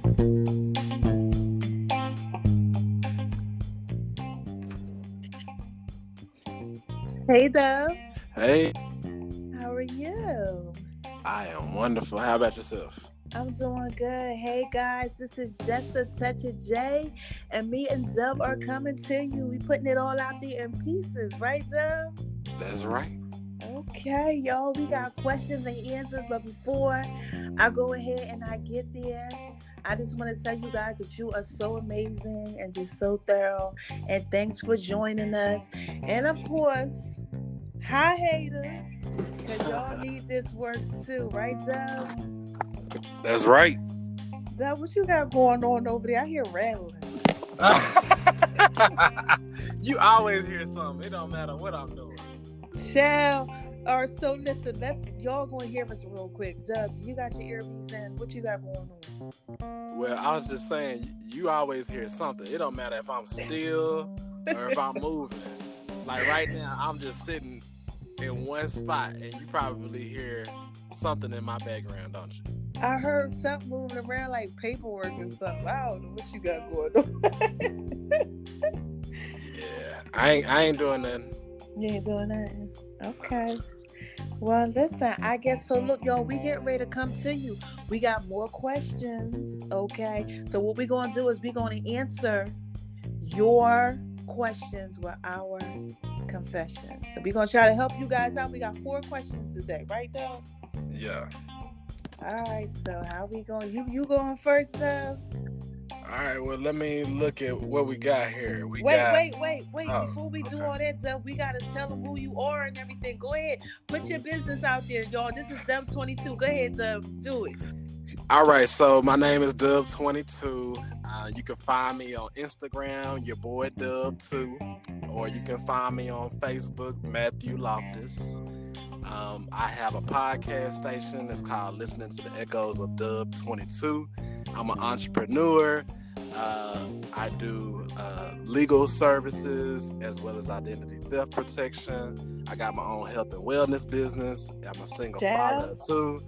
Hey, Dove. Hey, How are you? I am wonderful. How about yourself? I'm doing good. Hey, guys, this is just a touch of J, and me and Dove are coming to you. We putting it all out there in pieces, right, Dove? That's right. Okay, y'all, we got questions and answers, but before I go ahead and I get there, I just want to tell you guys that you are so amazing and just so thorough, and thanks for joining us. And of course, hi haters, because y'all need this work too, right, Dove? That's right. Dove, what you got going on over there? I hear rattling. You always hear something. It don't matter what I'm doing. Child. Or so listen, y'all gonna hear us real quick. Dub, do you got your earpiece in? What you got going on? Well, I was just saying, you always hear something. It don't matter if I'm still or if I'm moving. Like right now, I'm just sitting in one spot, and you probably hear something in my background, don't you? I heard something moving around like paperwork and something. I don't know what you got going on. Yeah, I ain't doing nothing. You ain't doing nothing. Okay. Well, listen, I guess so. Look, y'all, we getting ready to come to you. We got more questions, okay? So what we're going to do is we're going to answer your questions with our confessions. So we're going to try to help you guys out. We got 4 questions today, right, Dove? Yeah. All right, so how we going? You going first, Dove? All right, well, let me look at what we got here. Wait. Oh, before we do all that stuff, we got to tell them who you are and everything. Go ahead. Put your business out there, y'all. This is Dub22. Go ahead, Dub. Do it. All right, so my name is Dub22. You can find me on Instagram, your boy Dub2, or you can find me on Facebook, Matthew Loftus. I have a podcast station. It's called Listening to the Echoes of Dub22. I'm an entrepreneur. I do legal services as well as identity theft protection. I got my own health and wellness business. I'm a single father too,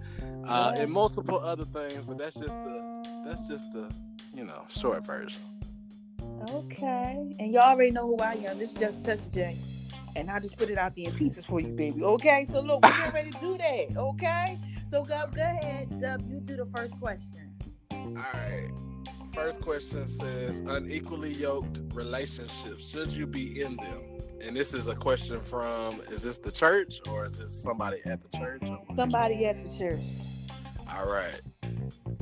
and multiple other things. But that's just the short version. Okay, and y'all already know who I am. This is just Touch J, and I just put it out there in pieces for you, baby. Okay, so look, we're getting ready to do that. Okay, so go ahead, Dub. You do the first question. All right. First question says, unequally yoked relationships, should you be in them? And this is a question from, is this the church or is this somebody at the church? Somebody at the church. All right.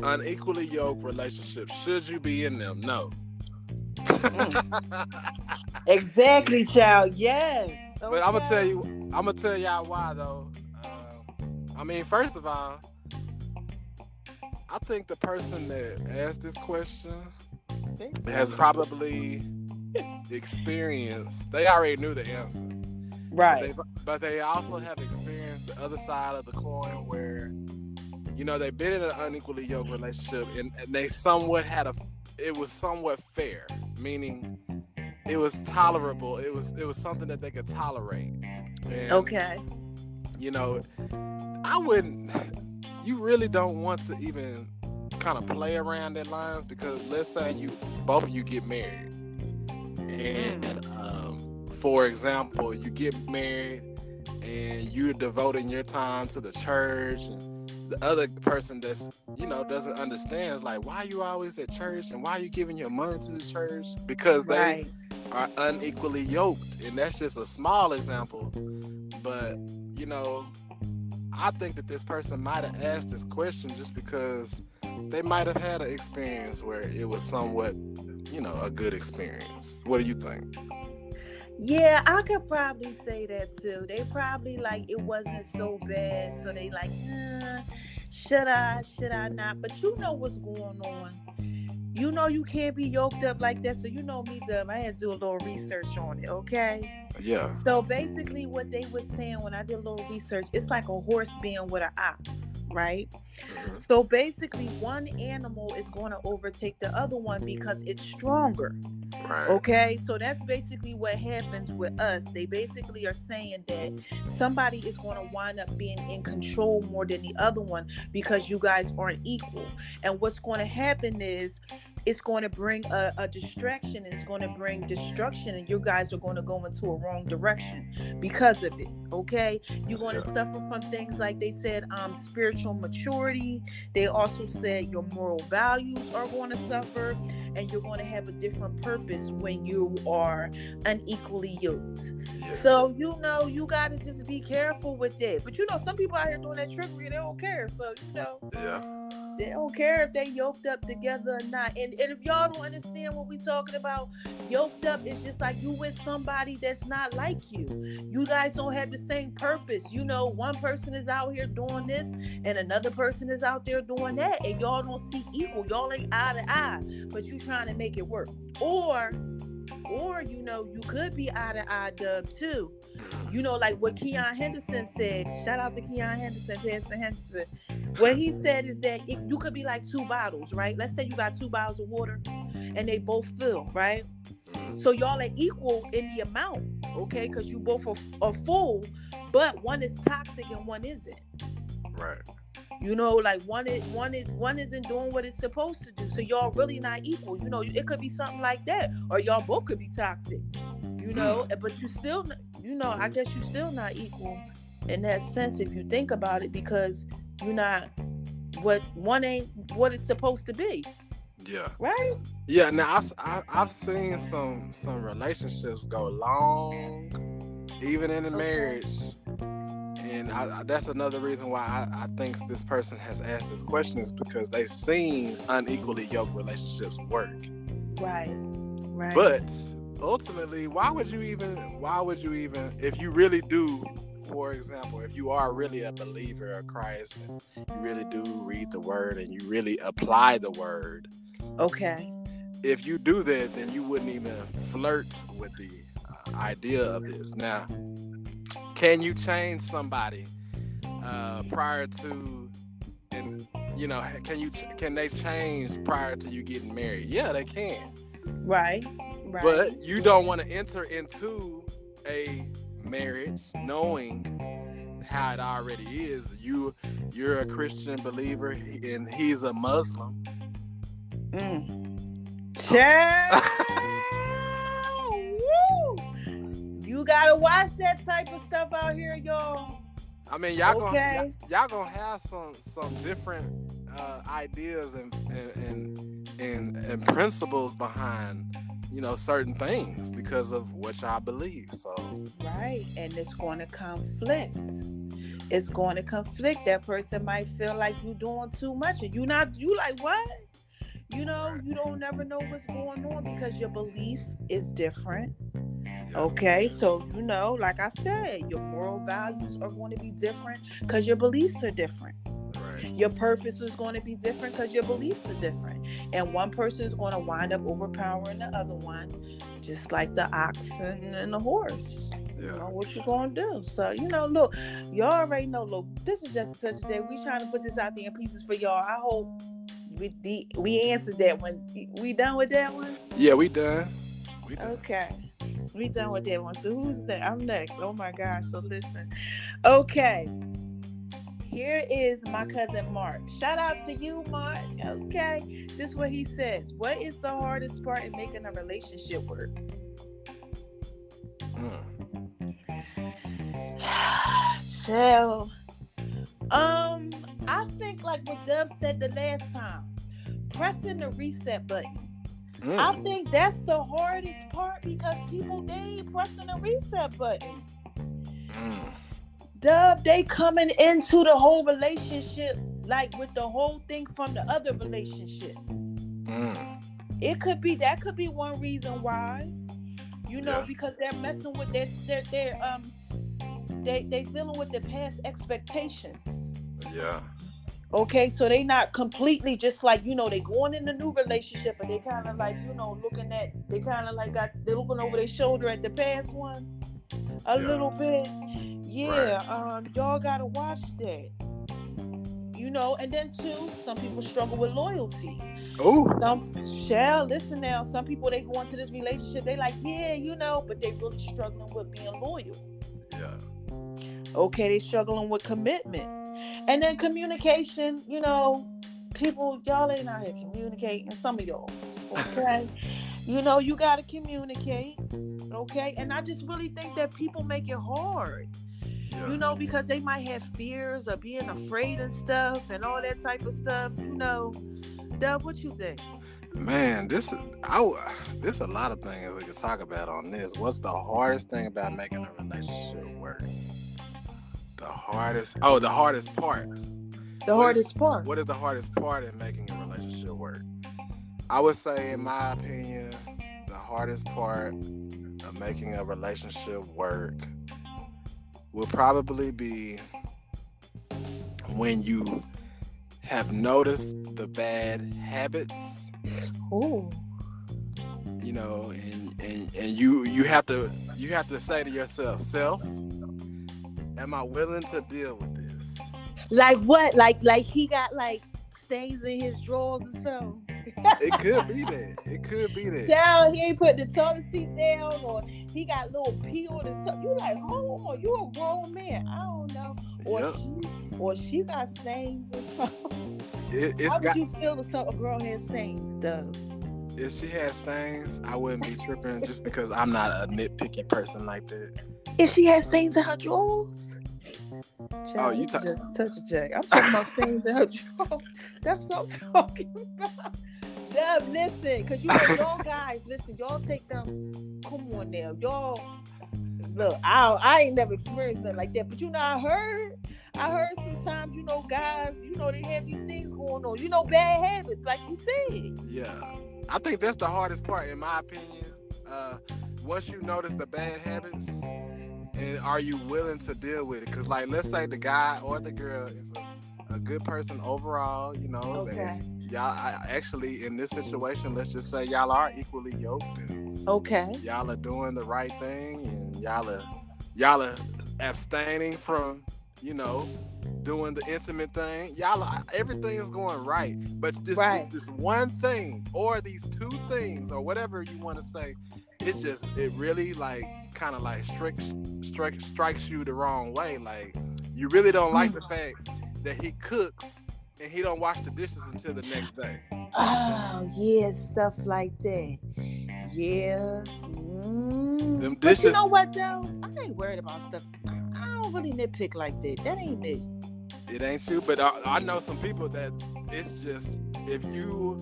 Unequally yoked relationships, should you be in them? No. Exactly, child. Yes. Okay. But I'm gonna tell y'all why though. First of all, I think the person that asked this question has probably experienced, they already knew the answer. Right. But they also have experienced the other side of the coin where, they've been in an unequally yoked relationship and they it was somewhat fair, meaning it was tolerable. It was something that they could tolerate. And, okay. You really don't want to even kind of play around that lines because let's say both of you get married. And for example, you get married and you're devoting your time to the church and the other person that's, doesn't understand is like, why are you always at church and why are you giving your money to the church? Because they are unequally yoked. And that's just a small example. But, I think that this person might have asked this question just because they might have had an experience where it was somewhat, a good experience. What do you think? Yeah, I could probably say that too. They probably it wasn't so bad. So they should I not? But you know what's going on. You can't be yoked up like that. So me, Dub, I had to do a little research on it, okay? Yeah. So basically what they were saying when I did a little research, it's like a horse being with an ox, right? Mm-hmm. So basically one animal is going to overtake the other one because it's stronger. Right. Okay, so that's basically what happens with us. They basically are saying that somebody is going to wind up being in control more than the other one because you guys aren't equal. And what's going to happen is it's going to bring a distraction, and it's going to bring destruction, and you guys are going to go into a wrong direction because of it. Okay, you're going to suffer from things like they said, spiritual maturity. They also said your moral values are going to suffer, and you're going to have a different purpose when you are unequally yoked. So, you got to just be careful with that. But, some people out here doing that trickery, they don't care. So, they don't care if they yoked up together or not. And if y'all don't understand what we're talking about, yoked up is just like you with somebody that's not like you. You guys don't have the same purpose. One person is out here doing this and another person is out there doing that, and y'all don't see equal. Y'all ain't eye to eye, but you trying to make it work. Or you could be eye to eye, Dub, too. Like what Keon Henderson said. Shout out to Keon Henderson, Hanson Henderson. What he said is that you could be like two bottles, right? Let's say you got 2 bottles of water and they both fill, right? So y'all are equal in the amount, okay? Because you both are full, but one is toxic and one isn't. Right. Like one isn't doing what it's supposed to do. So y'all really not equal. It could be something like that, or y'all both could be toxic. But you still, I guess you still not equal in that sense if you think about it, because you're not one ain't what it's supposed to be. Yeah. Right. Yeah. Now I've seen some relationships go long, even in a marriage. And that's another reason why I think this person has asked this question, is because they've seen unequally yoked relationships work. Right. But ultimately, why would you even, if you really do, for example, if you are really a believer of Christ and you really do read the word and you really apply the word. Okay. If you do that, then you wouldn't even flirt with the idea of this. Now, can you change somebody prior to, and can they change prior to you getting married? Yeah, they can. Right. But you don't want to enter into a marriage knowing how it already is. You're a Christian believer and he's a Muslim. Child. Woo! You gotta watch that type of stuff out here, y'all. I mean, y'all gonna have some different ideas and principles behind certain things because of what y'all believe. So right, and it's going to conflict. It's going to conflict. That person might feel like you doing too much, and you like what? You don't never know what's going on because your belief is different. Okay, so like I said, your moral values are going to be different because your beliefs are different. Your purpose is going to be different because your beliefs are different. And one person is going to wind up overpowering the other one, just like the oxen and the horse. Yeah. What you going to do? So, look, y'all already know, look, this is just such a day. We trying to put this out there in pieces for y'all. I hope we answered that one. We done with that one? Yeah, we done. Okay. We done with that one. So who's that? I'm next. Oh my gosh. So listen. Okay. Here is my cousin Mark. Shout out to you, Mark. Okay. This is what he says. What is the hardest part in making a relationship work? So, I think like what Dub said the last time, pressing the reset button. I think that's the hardest part because people, they ain't pressing the reset button. Dub, they coming into the whole relationship like with the whole thing from the other relationship. That could be one reason why, because they're messing with they dealing with their past expectations. Yeah. Okay, so they not completely just like, they going in a new relationship and they kind of like, they're looking over their shoulder at the past one a little bit. Yeah, right. Y'all gotta watch that. And then two, some people struggle with loyalty. Oh, Listen now, some people, they go into this relationship, they like, yeah, but they really struggling with being loyal. yeah. Okay, they struggling with commitment. And then communication, people, y'all ain't out here communicating, some of y'all. Okay. You gotta communicate. Okay. And I just really think that people make it hard. Yeah. Because they might have fears of being afraid and stuff and all that type of stuff. Dub, what you think? Man, this is a lot of things we could talk about on this. What's the hardest thing about making a relationship work? The hardest part. The hardest part. What is the hardest part in making a relationship work? I would say, in my opinion, the hardest part of making a relationship work will probably be when you have noticed the bad habits. Ooh. And you have to say to yourself, am I willing to deal with this? Like what? Like he got like stains in his drawers or something. It could be that. Down, he ain't put the toilet seat down, or he got little pee on it. So you like, hold on, you a grown man. I don't know. Or she got stains or something. How would you feel if a girl had stains, though? If she had stains, I wouldn't be tripping just because I'm not a nitpicky person like that. If she had stains in her drawers? Child, you just touch a jack. I'm talking about stains in her drawers. That's what I'm talking about. Dub, listen, because y'all guys, listen, y'all take them. Come on now, y'all. Look, I ain't never experienced nothing like that, but I heard sometimes, guys, they have these things going on, bad habits, like you said. Yeah, I think that's the hardest part, in my opinion. Once you notice the bad habits, and are you willing to deal with it? Because, like, let's say the guy or the girl is a good person overall, Okay. Y'all actually, in this situation, let's just say y'all are equally yoked, and okay, y'all are doing the right thing, and y'all are abstaining from doing the intimate thing. Everything is going right, but just this one thing, or these two things, or whatever you want to say, it really kind of strikes you the wrong way. Like, you really don't like the fact that he cooks and he don't wash the dishes until the next day. Oh yeah, stuff like that. Yeah. Them dishes. But you know what though? I ain't worried about stuff. I don't really nitpick like that. That ain't me. It ain't you, but I know some people that it's just, if you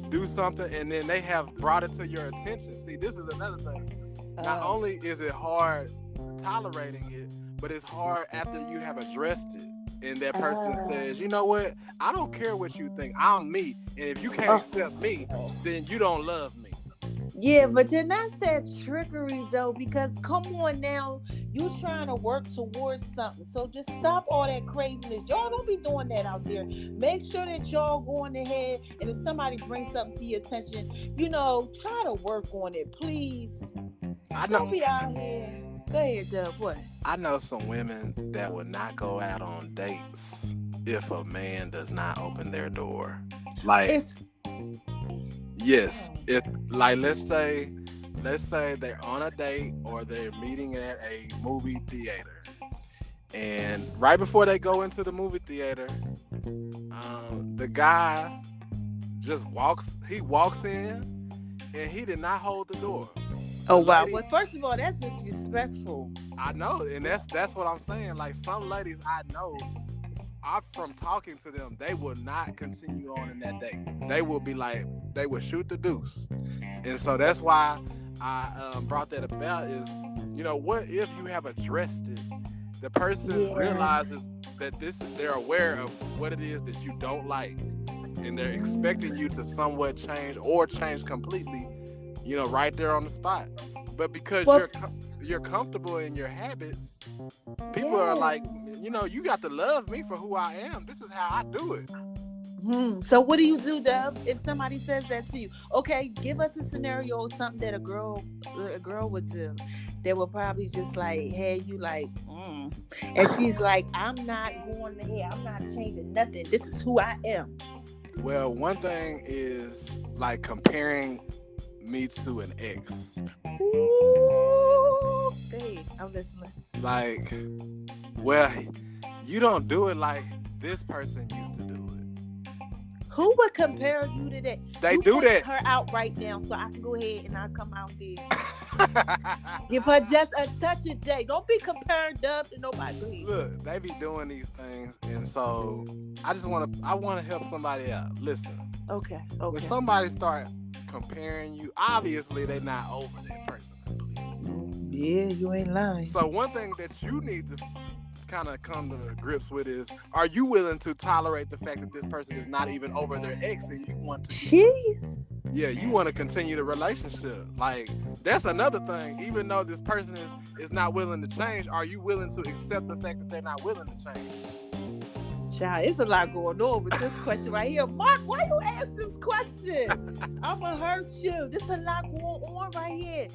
do something and then they have brought it to your attention. See, this is another thing. Not only is it hard tolerating it, but it's hard after you have addressed it. And that person says, you know what? I don't care what you think. I'm me. And if you can't accept me, then you don't love me. Yeah, but then that's that trickery, though, because come on now, you trying to work towards something. So just stop all that craziness. Y'all don't be doing that out there. Make sure that y'all going ahead, and if somebody brings something to your attention, try to work on it, please. I know. Don't be out here. Go ahead, Dub. What? I know some women that would not go out on dates if a man does not open their door. Yes, if let's say they're on a date or they're meeting at a movie theater, and right before they go into the movie theater, the guy just walks in and he did not hold the door. Oh wow! Well, first of all, that's disrespectful. I know, and that's what I'm saying. Like, some ladies I know, from talking to them, they will not continue on in that date. They will be like, they will shoot the deuce. And so that's why I brought that about is, what if you have addressed it? The person realizes that they're aware of what it is that you don't like, and they're expecting you to somewhat change or change completely, right there on the spot. But because you're comfortable in your habits, people are like, you got to love me for who I am. This is how I do it. So what do you do, Dub, if somebody says that to you? Okay, give us a scenario of something that a girl would do that would probably just like have you like, and she's like, I'm not going ahead, I'm not changing nothing. This is who I am. Well, one thing is like comparing me to an ex. Ooh, hey, I'm listening. Like, well, you don't do it like this person used to do it. Who would compare you to that? They you do that. Her out right now, so I can go ahead and I'll come out there. Give her just a touch of J. Don't be comparing Dub to nobody. Please. Look, they be doing these things, and so I want to help somebody out. Listen. Okay. When somebody start comparing you, obviously they're not over that person completely. Yeah, you ain't lying. So one thing that you need to kind of come to grips with is, are you willing to tolerate the fact that this person is not even over their ex and you want to? Jeez. Yeah, you want to continue the relationship. Like, that's another thing. Even though this person is not willing to change, are you willing to accept the fact that they're not willing to change? Child, it's a lot going on with this question right here. Mark, why you ask this question? I'ma hurt you. There's a lot going on right here.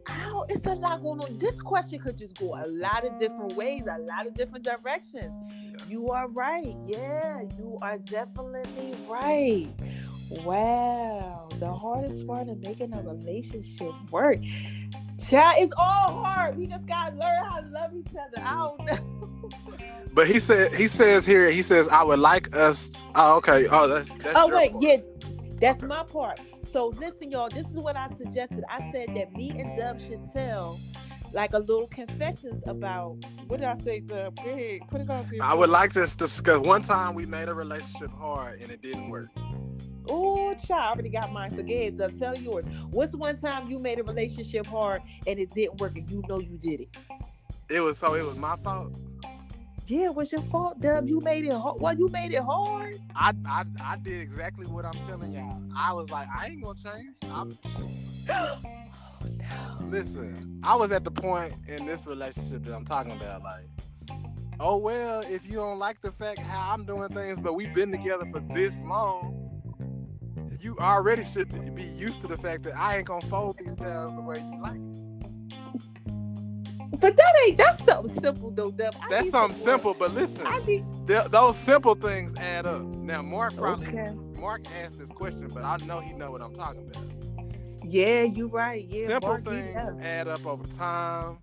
Ow, it's a lot going on. This question could just go a lot of different ways, a lot of different directions. Yeah. You are right. Yeah, you are definitely right. Wow. The hardest part of making a relationship work. Child, it's all hard. We just gotta learn how to love each other. I don't know. But he says here, I would like us. Oh, okay. Oh, that's oh, wait. Part. Yeah, that's okay. My part. So listen, y'all, this is what I suggested. I said that me and Dub should tell like a little confessions about, what did I say, Dub? Go ahead, put it on. I would like this to discuss. One time we made a relationship hard and it didn't work. Oh, child, I already got mine. So go ahead, Dub, tell yours. What's one time you made a relationship hard and it didn't work and you know you did it? It was my fault. Yeah, it was your fault, Dub. You made it hard. Well, you made it hard. I did exactly what I'm telling y'all. I was like, I ain't gonna change. Oh, no. Listen, I was at the point in this relationship that I'm talking about, like, oh, well, if you don't like the fact how I'm doing things, but we've been together for this long, you already should be used to the fact that I ain't gonna fold these towels the way you like it. But that's something simple though, Dub. That's something simple, but listen, those simple things add up. Now, Mark asked this question, but I know he know what I'm talking about. Yeah, you're right. Yeah, simple Mark, things add up over time.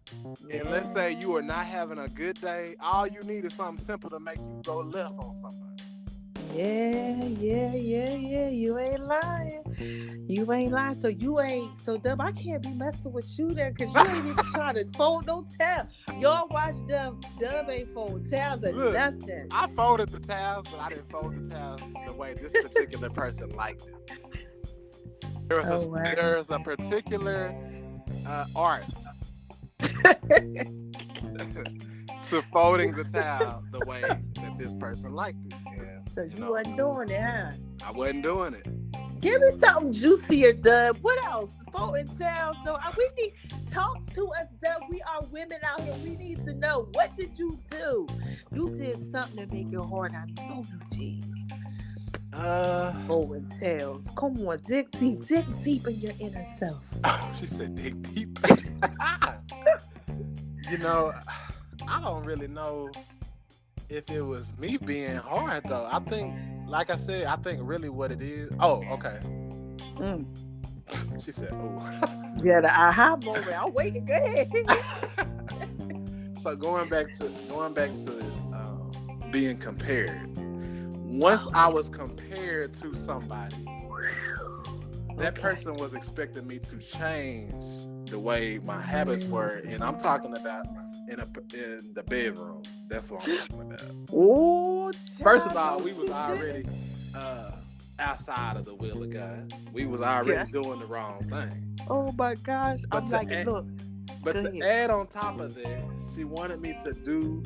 Yeah. And let's say you are not having a good day, all you need is something simple to make you go left on somebody. Yeah. You ain't lying. So Dub, I can't be messing with you there because you ain't even trying to fold no towel. Y'all watch Dub ain't fold towels or nothing. I folded the towels, but I didn't fold the towels the way this particular person liked it. There's a particular art to folding the towel the way that this person liked it. So you wasn't doing it, huh? I wasn't doing it. Give me something juicier, Dub. What else? Folding towels. So we need talk to us, Dub. We are women out here. We need to know, what did you do? You did something to make it hard. I know you did. Folding towels. Come on, dig deep in your inner self. Oh, she said dig deep. You know, I don't really know if it was me being hard though. I think, like I said, really what it is. Oh, okay. She said, "Oh." Yeah, the aha moment. I'm waiting. Go ahead. So going back to being compared. Once I was compared to somebody, that person was expecting me to change the way my habits were, and I'm talking about in the bedroom. That's what I'm talking about. Oh, first of all, we was already outside of the will of God. We was already doing the wrong thing. Oh my gosh! But to add on top of that, she wanted me to do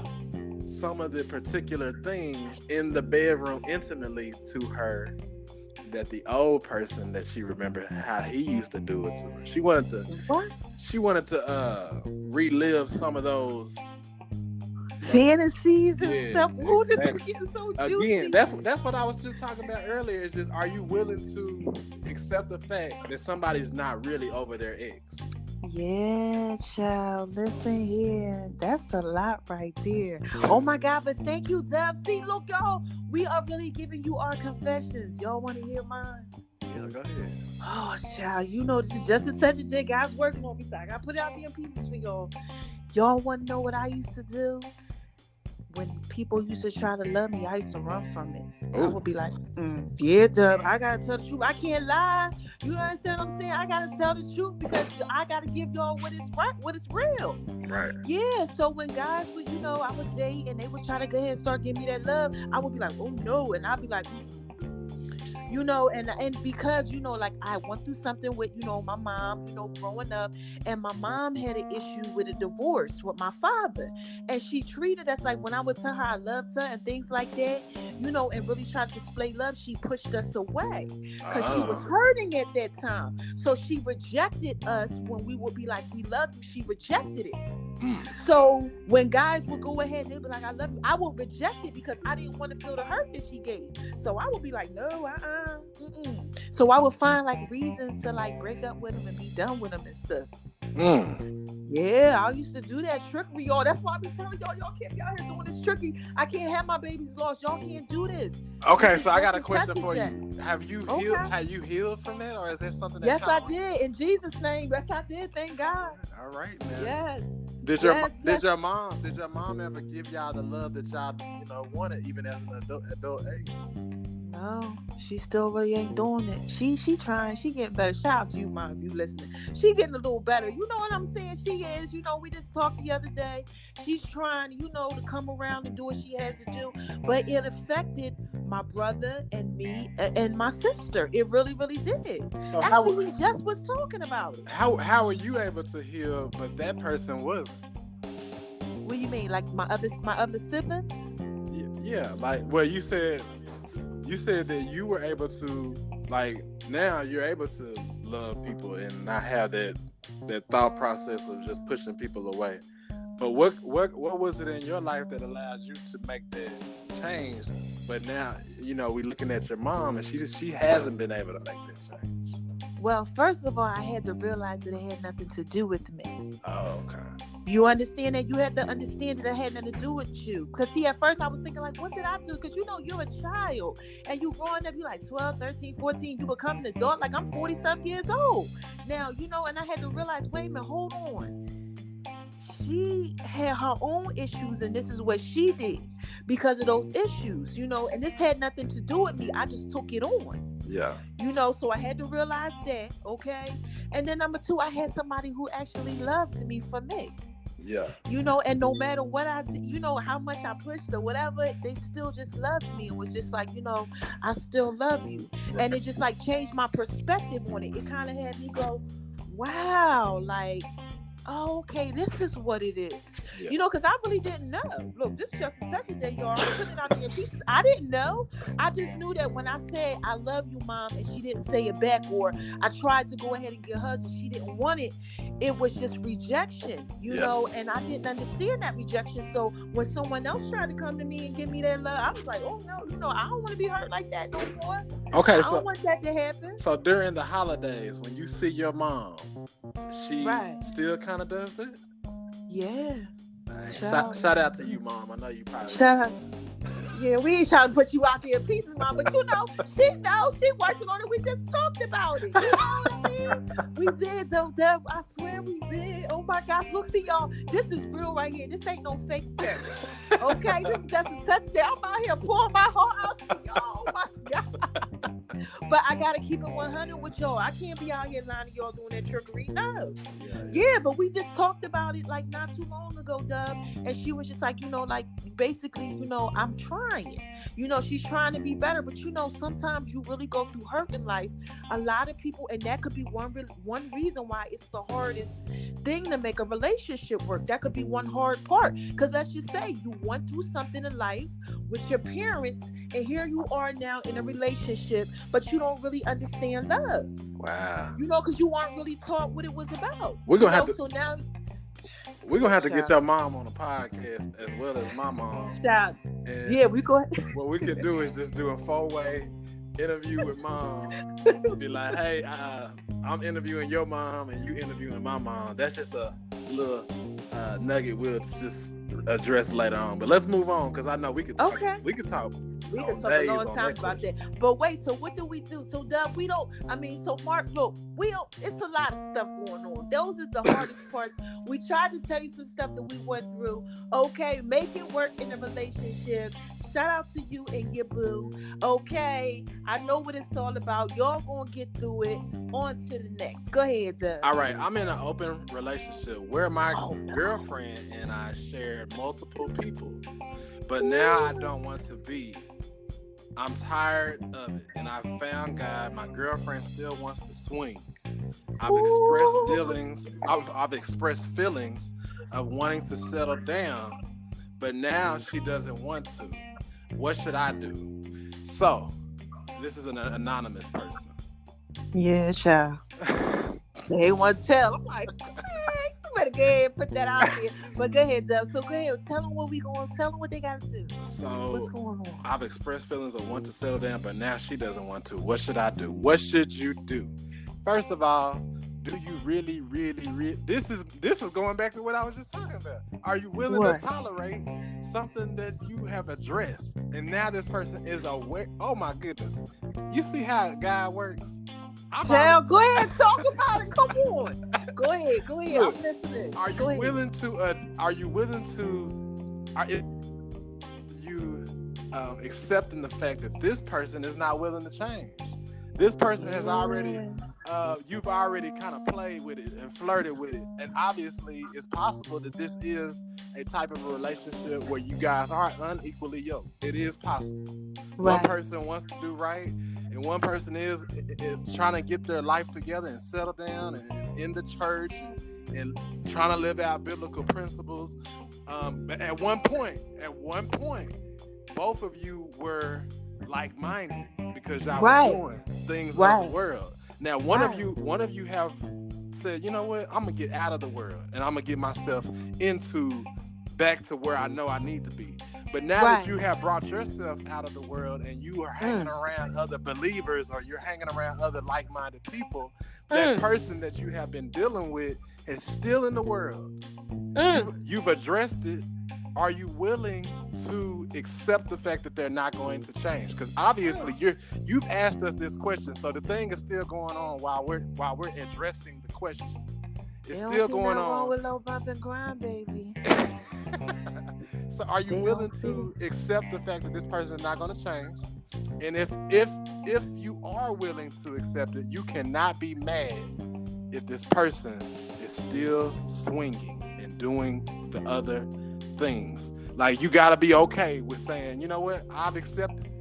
some of the particular things in the bedroom intimately to her that the old person that she remembered how he used to do it to her. She wanted to relive some of those fantasies and Yeah, stuff. Ooh, this is exactly. getting so juicy. Again, that's what I was just talking about earlier. It's just, are you willing to accept the fact that somebody's not really over their ex? Yeah, child. Listen here. That's a lot right there. Oh my God, but thank you, Dove. See, look, y'all, we are really giving you our confessions. Y'all want to hear mine? Yeah, go ahead. Oh, child, you know, this is just a touch of J. God's working on me, so I got to put it out there in pieces for y'all. Y'all want to know what I used to do? When people used to try to love me, I used to run from it. I would be like, yeah, Dub, I gotta tell the truth. I can't lie. You understand what I'm saying? I gotta tell the truth because I gotta give y'all what is right, what is real. Right. Yeah. So when guys would, I would date and they would try to go ahead and start giving me that love, I would be like, oh no, and I'd be like, and because like I went through something with my mom, growing up, and my mom had an issue with a divorce with my father, and she treated us like, when I would tell her I loved her and things like that, and really try to display love, she pushed us away because she was hurting at that time. So she rejected us when we would be like, we love you. She rejected it. So when guys would go ahead and they'd be like, I love you, I would reject it because I didn't want to feel the hurt that she gave. So I would be like, no, So I would find like reasons to like break up with him and be done with him and stuff. Yeah, I used to do that trickery, y'all. That's why I be telling y'all can't be out here doing this trickery. I can't have my babies lost. Y'all can't do this. Okay, so I got a question for you. Have you healed? Have you healed from that, or is that something that? Yes, I did. In Jesus' name, yes, I did. Thank God. All right, man. Yes. Did your mom ever give y'all the love that y'all wanted even as an adult age? No, she still really ain't doing it. She trying. She getting better. Shout out to you, Mom, if you listening. She getting a little better. You know what I'm saying? She is. We just talked the other day. She's trying, to come around and do what she has to do. But it affected my brother and me and my sister. It really, really did. So actually, we just was talking about it. How are you able to heal, but that person wasn't? What do you mean? Like my other siblings? Yeah. Like, well, you said that you were able to, like, now you're able to love people and not have that thought process of just pushing people away. But what was it in your life that allowed you to make that change? But now, we're looking at your mom and she hasn't been able to make that change. Well, first of all, I had to realize that it had nothing to do with me. Oh, okay. You understand that? You had to understand that it had nothing to do with you. Because, see, at first I was thinking, like, what did I do? Because, you're a child. And you growing up, you're like 12, 13, 14. You become an adult. Like, I'm 40-something years old. Now, and I had to realize, wait a minute, hold on. She had her own issues, and this is what she did because of those issues, and this had nothing to do with me. I just took it on. Yeah. So I had to realize that, okay? And then number two, I had somebody who actually loved me for me. Yeah. And no matter what I did, how much I pushed or whatever, they still just loved me. It was just like, I still love you. And it just like changed my perspective on it. It kind of had me go, wow, like, oh, okay, this is what it is. Yeah. Because I really didn't know. Look, this is just a touch of J, y'all. I'm putting it out there in pieces. I didn't know. I just knew that when I said, I love you, Mom, and she didn't say it back, or I tried to go ahead and get hers and she didn't want it, it was just rejection, and I didn't understand that rejection. So when someone else tried to come to me and give me that love, I was like, oh, no, I don't want to be hurt like that no more. Okay, I don't want that to happen. So during the holidays, when you see your mom, she still kind of does that? Yeah. Shout out to you, Mom. I know you probably. Shout out. Yeah, we ain't trying to put you out there in pieces, Mom, but she working on it. We just talked about it. You know what I mean? We did, though, Deb. I swear we did. Oh my gosh, look, see y'all. This is real right here. This ain't no fake stuff. Okay, this is just a touch. I'm out here pouring my heart out to y'all. Oh my God. But I gotta keep it 100 with y'all. I can't be out here lying to y'all doing that trickery. No. Yeah, but we just talked about it like not too long ago, Dub. And she was just like, like basically, I'm trying. She's trying to be better, but sometimes you really go through hurt in life. A lot of people, and that could be one reason why it's the hardest thing to make a relationship work. That could be one hard part. Because let's just say you went through something in life with your parents, and here you are now in a relationship, but you don't really understand love. Wow. Because you weren't really taught what it was about. We're gonna have to. So now. We're gonna have to get your mom on the podcast as well as my mom. Child. And yeah, we go. What we could do is just do a 4-way interview with mom. Be like, hey, I'm interviewing your mom and you interviewing my mom. That's just a little nugget we'll just address later on. But let's move on because I know we could talk. Okay. We could talk. We can talk a long time about that. But wait, so what do we do? So Dub, so Mark, look, it's a lot of stuff going on. Those is the hardest parts. We tried to tell you some stuff that we went through. Okay, make it work in a relationship. Shout out to you and your boo. Okay, I know what it's all about. Y'all gonna get through it. On to the next. Go ahead, Dub. All right, I'm in an open relationship where my girlfriend and I shared multiple people. But now I don't want to be. I'm tired of it, and I found God. My girlfriend still wants to swing. I've expressed feelings of wanting to settle down, but now she doesn't want to. What should I do? So, this is an anonymous person. Yeah, child. They want to tell. I'm like, better go ahead and put that out there. But go ahead, Dub. So go ahead, tell them what they gotta do. So what's going on? I've expressed feelings of want to settle down, but now she doesn't want to. What should I do? What should you do? First of all, do you really this is going back to what I was just talking about. Are you willing to tolerate something that you have addressed? And now this person is aware. Oh my goodness. You see how God works? Now, go ahead, talk about it. Come on. Go ahead. Look, I'm listening. Are you willing to accepting the fact that this person is not willing to change? This person has already, you've already kind of played with it and flirted with it. And obviously it's possible that this is a type of a relationship where you guys are unequally yoked. It is possible. Right. One person wants to do right. And one person is trying to get their life together and settle down and in the church and trying to live out biblical principles. But at one point, both of you were like-minded because y'all were doing things of the world. Now, one of you have said, you know what, I'm gonna get out of the world and I'm gonna get myself back to where I know I need to be. But now that you have brought yourself out of the world and you are hanging around other believers or you're hanging around other like-minded people, that person that you have been dealing with is still in the world. You've addressed it. Are you willing to accept the fact that they're not going to change? Because obviously you've asked us this question, so the thing is still going on while we're addressing the question. It's still going on. With low bump and grind, baby. So are you willing to accept the fact that this person is not going to change? And if you are willing to accept it, you cannot be mad if this person is still swinging and doing the other things. Like, you got to be okay with saying, you know what, I've accepted it.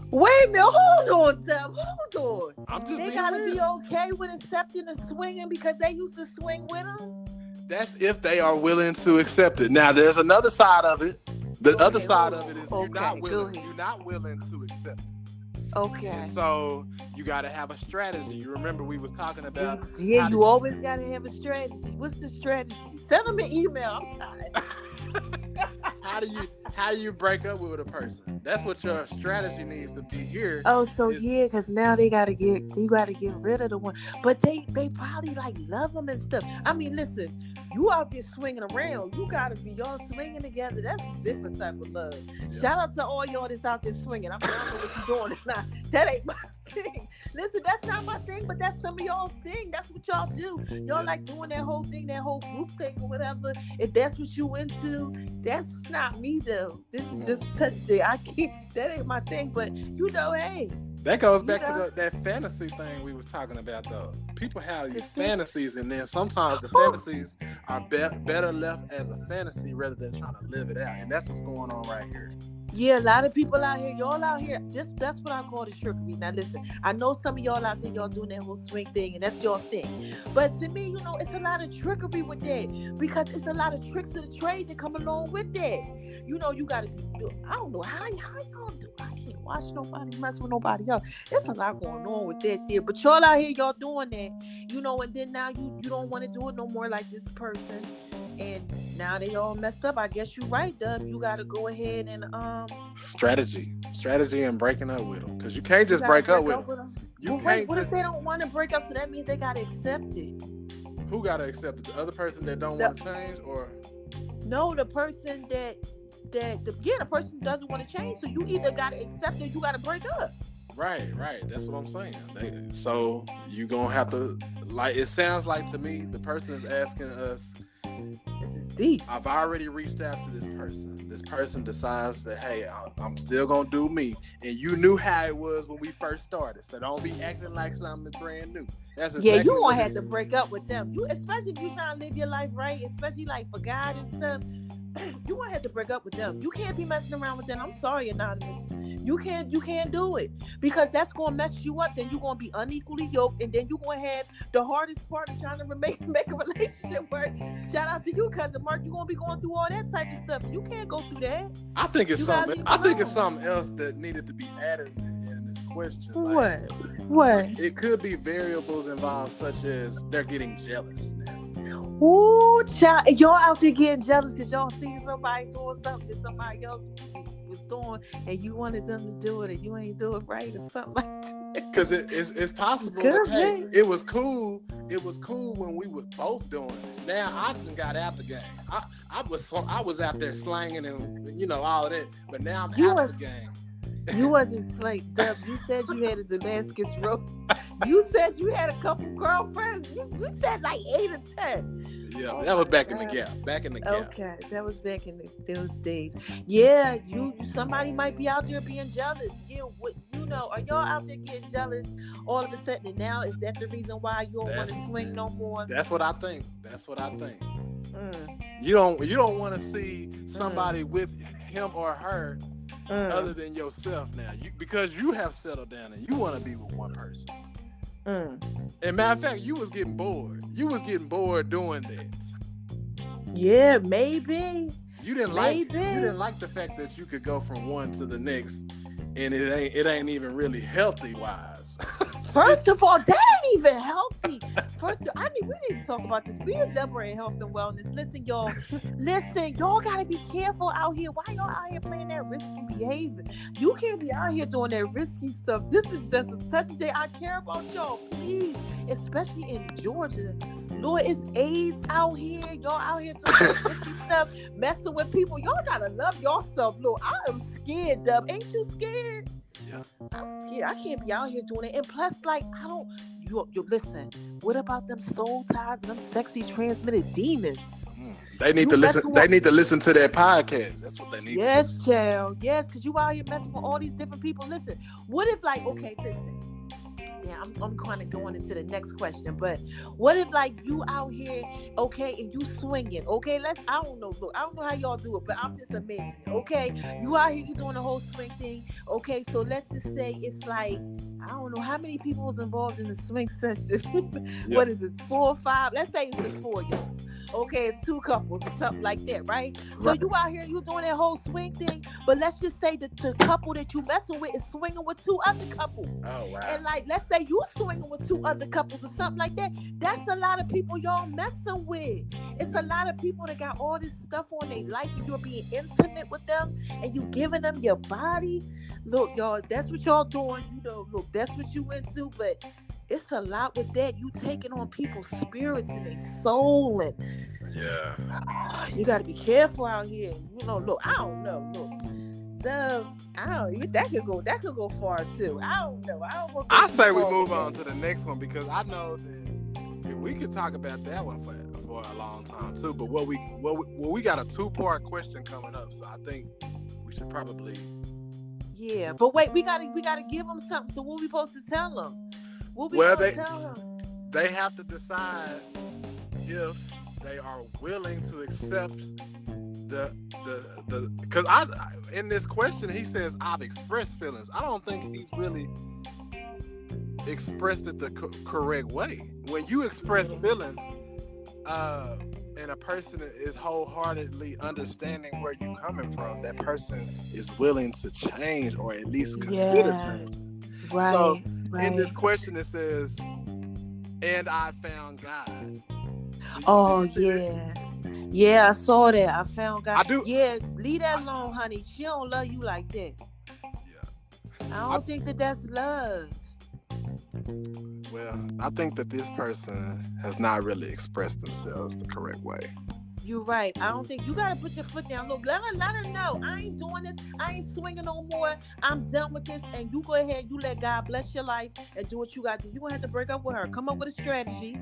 Wait a minute, hold on, Deb. Hold on. They gotta be okay with accepting the swinging because they used to swing with them? That's if they are willing to accept it. Now, there's another side of it. The other side of it is you're not willing to accept it. Okay. And so you got to have a strategy. You remember we was talking about. Yeah, you always got to have a strategy. What's the strategy? Send them an email. I'm tired. How do you break up with a person? That's what your strategy needs to be here. Oh, so because now you got to get rid of the one, but they probably like love them and stuff. I mean, listen, you out there swinging around, you got to be y'all swinging together. That's a different type of love. Yeah. Shout out to all y'all that's out there swinging. I don't know what you're doing. That ain't my thing. Listen, that's not my thing, but that's some of y'all's thing. That's what y'all do. Y'all like doing that whole thing, that whole group thing or whatever. If that's what you into, that's not me though. This is just touching. That ain't my thing, but hey. That goes back to that fantasy thing we was talking about though. People have these fantasies and then sometimes the fantasies are better left as a fantasy rather than trying to live it out. And that's what's going on right here. Yeah, a lot of people out here, y'all out here, that's what I call the trickery. Now listen, I know some of y'all out there, y'all doing that whole swing thing, and that's your thing. But to me, it's a lot of trickery with that, because it's a lot of tricks of the trade that come along with that. You gotta be, I don't know how y'all do. I can't watch nobody mess with nobody else. There's a lot going on with that there. But y'all out here, y'all doing that, and then now you don't want to do it no more like this person. And now they all messed up. I guess you're right, Dub. You got to go ahead and strategy and breaking up with them, because you can't just break up with them. What if they don't want to break up? So that means they got to accept it. Who got to accept it? The other person that don't want to change, or no, the person the person doesn't want to change. So you either got to accept it, or you got to break up. Right. That's what I'm saying. So you gonna have to, like, it sounds like to me, the person is asking us. This is deep. I've already reached out to this person. This person decides that, hey, I'm still gonna do me, and you knew how it was when we first started. So don't be acting like something brand new. That's exactly you gonna have to break up with them. You, especially if you trying to live your life right, especially like for God and stuff. You gonna have to break up with them. You can't be messing around with them. I'm sorry, Anonymous. You can't do it, because that's gonna mess you up. Then you're gonna be unequally yoked, and then you're gonna have the hardest part of trying to make a relationship work. Shout out to you, cousin Mark. You're gonna be going through all that type of stuff. You can't go through that. I think it's something else that needed to be added in this question. What? Like, what? It could be variables involved, such as they're getting jealous now. Ooh, child, y'all out there getting jealous because y'all seen somebody doing something that somebody else was doing, and you wanted them to do it, and you ain't do it right, or something like that. Because it's possible that, hey, it was cool. It was cool when we were both doing it. Now I done got out the game. I was out there slanging and all of that, but now I'm out of the game. You wasn't like Dub. You said you had a Damascus Road. You said you had a couple girlfriends. You said like 8 or 10. Yeah, that was back in the gap. Okay, that was back in those days. Yeah, somebody might be out there being jealous. Yeah, are y'all out there getting jealous all of a sudden? And now is that the reason why you don't want to swing no more? That's what I think. You don't want to see somebody with him or her. Other than yourself now, because you have settled down and you want to be with one person. And matter of fact, you was getting bored. You was getting bored doing that. Yeah, maybe. You didn't like the fact that you could go from one to the next, and it ain't even really healthy wise. First of all, that ain't even healthy. We need to talk about this. We are Deborah in health and wellness. Listen, y'all. Y'all gotta be careful out here. Why y'all out here playing that risky behavior? You can't be out here doing that risky stuff. This is just a touch day. I care about y'all, please, especially in Georgia. Lord, it's AIDS out here. Y'all out here doing risky stuff, messing with people. Y'all gotta love yourself, Lord. I am scared, Dub. Ain't you scared? Yeah. I'm scared. I can't be out here doing it. And plus, like, I don't. You listen. What about them soul ties and them sexy transmitted demons? They need to listen. They need to listen to that podcast. That's what they need. Yes, child. Yes, because you out here messing with all these different people. Listen. What if, like, okay, listen. Yeah, I'm kind of going into the next question, but what if like you out here, okay, and you swinging, okay? I don't know. Look, I don't know how y'all do it, but I'm just imagining, okay? You out here, you doing the whole swing thing, okay? So let's just say it's like, I don't know how many people was involved in the swing session. Yeah. What is it, 4 or 5? Let's say it's just 4 y'all. Okay, it's 2 couples or something like that, right? So you out here, you doing that whole swing thing, but let's just say that the couple that you messing with is swinging with 2 other couples. Oh, wow. And like, let's say you swinging with 2 other couples or something like that. That's a lot of people y'all messing with. It's a lot of people that got all this stuff on their life, and you're being intimate with them, and you giving them your body. Look, y'all, that's what y'all doing. Look, that's what you into, but it's a lot with that. You taking on people's spirits and their soul, and you got to be careful out here. Look, I don't know. Look, that could go far too. I don't know. I say we move on to the next one, because I know that we could talk about that one for a long time too. But we got a 2-part question coming up, so I think we should probably. Yeah, but wait, we gotta give them something. So what we supposed to tell them? They have to decide if they are willing to accept the because in this question he says I've expressed feelings. I don't think he's really expressed it the correct way. When you express feelings, and a person is wholeheartedly understanding where you're coming from, that person is willing to change or at least consider change. Right. So in this question it says, and I found God. Did you yeah. Yeah, I saw that. I found God. I do. Yeah, leave that alone, honey. She don't love you like that. Yeah. I don't think that's love. Well, I think that this person has not really expressed themselves the correct way. You're right. I don't think you gotta put your foot down. Look, let her know. I ain't doing this. I ain't swinging no more. I'm done with this. And you go ahead. You let God bless your life and do what you got to do. You're gonna have to break up with her. Come up with a strategy,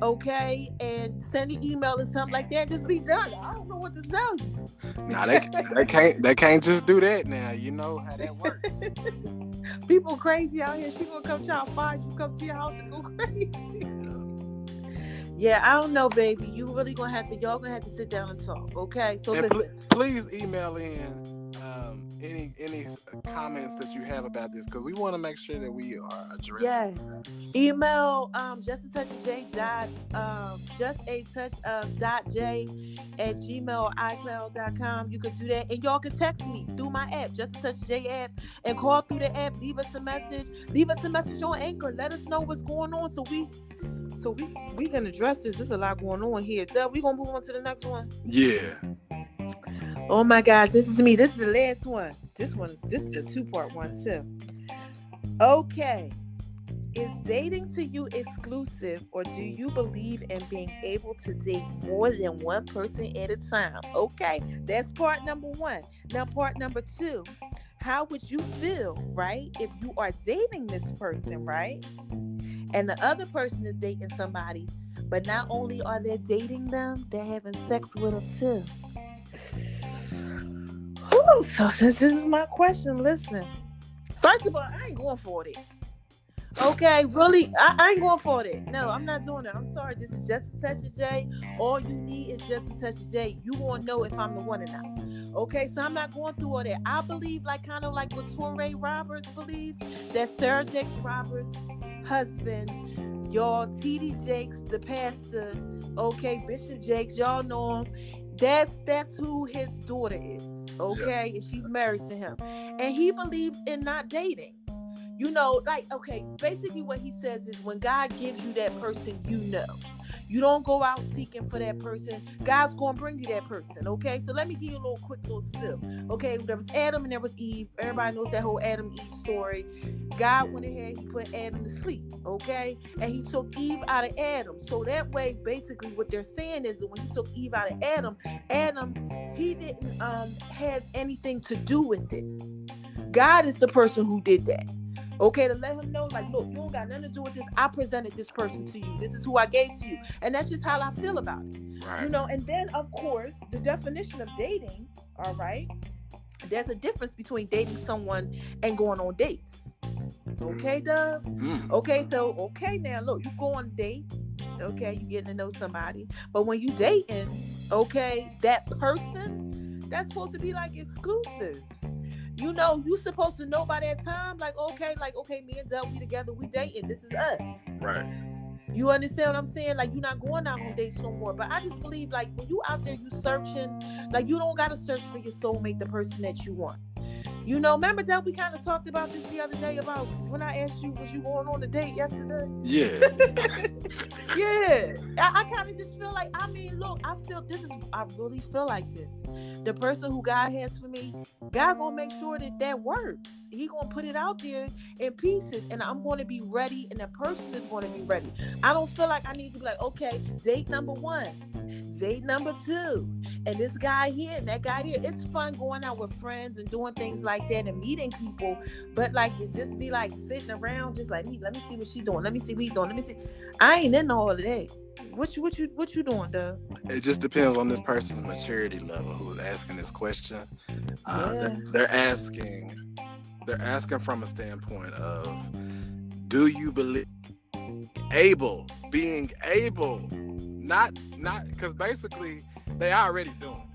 okay? And send an email or something like that. Just be done. I don't know what to tell you. Nah, they can't just do that now. You know how that works. People crazy out here. She gonna come try to find you, come to your house and go crazy. Yeah, I don't know, baby. Y'all gonna have to sit down and talk, okay? So and listen. Please email in any comments that you have about this, because we want to make sure that we are addressing. Yes. Email justatouchofj.j@gmail.icloud.com. You can do that, and y'all can text me through my app, Just a Touch J app, and call through the app. Leave us a message on Anchor. Let us know what's going on, so we can address this. There's a lot going on here. Doug, we gonna move on to the next one. Yeah. Oh my gosh, this is me. This is the last one. This is a 2-part one too. Okay. Is dating to you exclusive, or do you believe in being able to date more than one person at a time? Okay, that's part number 1. Now part number 2, how would you feel, right, if you are dating this person, right? And the other person is dating somebody, but not only are they dating them, they're having sex with them too. Ooh, so since this is my question, listen. First of all, I ain't going for it. Okay, really, I ain't going for it. No, I'm not doing it. I'm sorry. This is Just a Touch of J. All you need is Just a Touch of J. You won't know if I'm the one or not. Okay, so I'm not going through all that. I believe, kind of like what Touré Roberts believes, that Sarah Jakes Roberts' husband, y'all, T.D. Jakes, the pastor, okay, Bishop Jakes, y'all know him. That's who his daughter is, okay? Yeah. And she's married to him. And he believes in not dating. You know, okay, basically what he says is when God gives you that person, you know. You don't go out seeking for that person. God's going to bring you that person, okay? So let me give you a quick little spill. Okay, there was Adam and there was Eve. Everybody knows that whole Adam Eve story. God went ahead, he put Adam to sleep, okay? And he took Eve out of Adam. So that way, basically what they're saying is that when he took Eve out of Adam, he didn't have anything to do with it. God is the person who did that. Okay, to let him know, look, you don't got nothing to do with this. I presented this person to you. This is who I gave to you. And that's just how I feel about it. Right. You know, and then, of course, the definition of dating, all right, there's a difference between dating someone and going on dates. Okay, Doug? Okay, so, now, look, you go on a date. Okay, you getting to know somebody. But when you dating, okay, that person, that's supposed to be, exclusive. You know, you supposed to know by that time, okay, me and Doug, we together, we dating. This is us. Right. You understand what I'm saying? You're not going out on dates no more. But I just believe, when you out there, you searching, you don't got to search for your soulmate, the person that you want. You know, remember that we kind of talked about this the other day about when I asked you, was you going on a date yesterday? Yeah. Yeah. I kind of just feel I really feel like this. The person who God has for me, God gonna make sure that works. He gonna put it out there in pieces, and I'm gonna be ready, and the person is gonna be ready. I don't feel like I need to be okay, date number 1, date number 2, and this guy here and that guy here. It's fun going out with friends and doing things like that and meeting people, but to just be sitting around, just let me see what she doing. Let me see what he doing. Let me see. I ain't into all of that. What you doing, Doug? It just depends on this person's maturity level who's asking this question. They're asking from a standpoint of, do you believe being able, not because basically they already doing